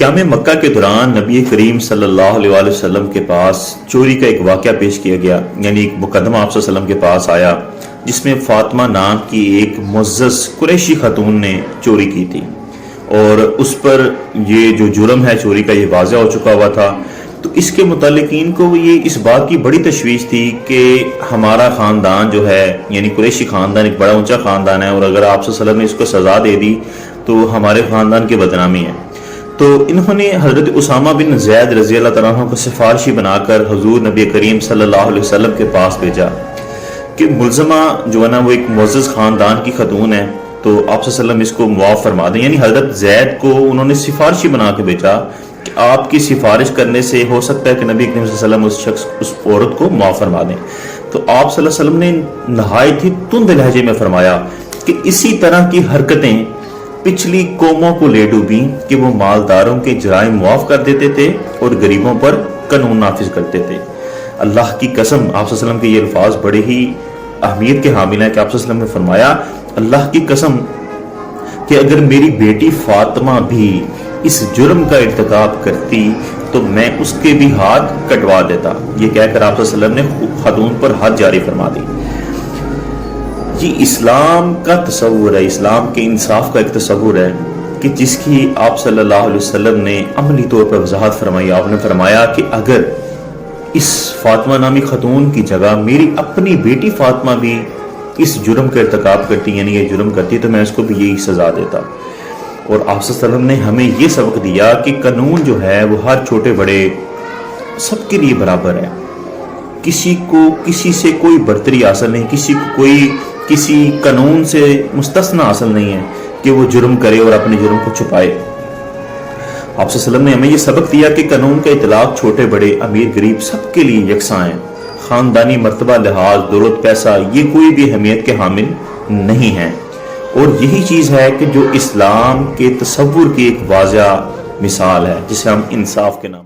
قیام مکہ کے دوران نبی کریم صلی اللہ علیہ وآلہ وسلم کے پاس چوری کا ایک واقعہ پیش کیا گیا، یعنی ایک مقدمہ آپ صلی اللہ علیہ وسلم کے پاس آیا جس میں فاطمہ نام کی ایک معزز قریشی خاتون نے چوری کی تھی، اور اس پر یہ جو جرم ہے چوری کا یہ واضح ہو چکا ہوا تھا۔ تو اس کے متعلقین کو یہ اس بات کی بڑی تشویش تھی کہ ہمارا خاندان جو ہے، یعنی قریشی خاندان ایک بڑا اونچا خاندان ہے، اور اگر آپ صلی اللہ علیہ وسلم نے اس کو سزا دے دی تو ہمارے خاندان کی بدنامی ہے۔ تو انہوں نے حضرت اسامہ بن زید رضی اللہ تعالیٰ عنہ کو سفارشی بنا کر حضور نبی کریم صلی اللہ علیہ وسلم کے پاس بھیجا کہ ملزمہ جو ہے نا وہ ایک معزز خاندان کی خاتون ہے، تو آپ صلی اللہ علیہ وسلم اس کو معاف فرما دیں۔ یعنی حضرت زید کو انہوں نے سفارشی بنا کے بھیجا کہ آپ کی سفارش کرنے سے ہو سکتا ہے کہ نبی کریم صلی اللہ علیہ وسلم اس عورت کو معاف فرما دیں۔ تو آپ صلی اللہ علیہ وسلم نے نہایت ہی تند لہجے میں فرمایا کہ اسی طرح کی حرکتیں پچھلی قوموں کو لے ڈوبیں کہ وہ مالداروں کے جرائم معاف کر دیتے تھے اور غریبوں پر قانون نافذ کرتے تھے۔ اللہ کی قسم، آپ صلی اللہ علیہ وسلم کے یہ الفاظ بڑے ہی اہمیت کے حامل ہیں کہ آپ صلی اللہ علیہ وسلم نے فرمایا، اللہ کی قسم کہ اگر میری بیٹی فاطمہ بھی اس جرم کا ارتکاب کرتی تو میں اس کے بھی ہاتھ کٹوا دیتا۔ یہ کہہ کر آپ صلی اللہ علیہ وسلم نے خاتون پر ہاتھ جاری فرما دی۔ یہ اسلام کا تصور ہے، اسلام کے انصاف کا ایک تصور ہے کہ جس کی آپ صلی اللہ علیہ وسلم نے عملی طور پر وضاحت فرمائی۔ آپ نے فرمایا کہ اگر اس فاطمہ نامی خاتون کی جگہ میری اپنی بیٹی فاطمہ بھی اس جرم کا ارتکاب کرتی، یعنی یہ جرم کرتی، تو میں اس کو بھی یہی سزا دیتا۔ اور آپ صلی اللہ علیہ وسلم نے ہمیں یہ سبق دیا کہ قانون جو ہے وہ ہر چھوٹے بڑے سب کے لیے برابر ہے، کسی کو کسی سے کوئی برتری حاصل نہیں، کسی کو کوئی کسی قانون سے مستثنا حاصل نہیں ہے کہ وہ جرم کرے اور اپنے جرم کو چھپائے۔ آپ صلی اللہ علیہ وسلم نے ہمیں یہ سبق دیا کہ قانون کا اطلاق چھوٹے بڑے امیر غریب سب کے لیے یکساں ہے، خاندانی مرتبہ لحاظ دولت پیسہ یہ کوئی بھی اہمیت کے حامل نہیں ہے۔ اور یہی چیز ہے کہ جو اسلام کے تصور کی ایک واضح مثال ہے جسے ہم انصاف کے نام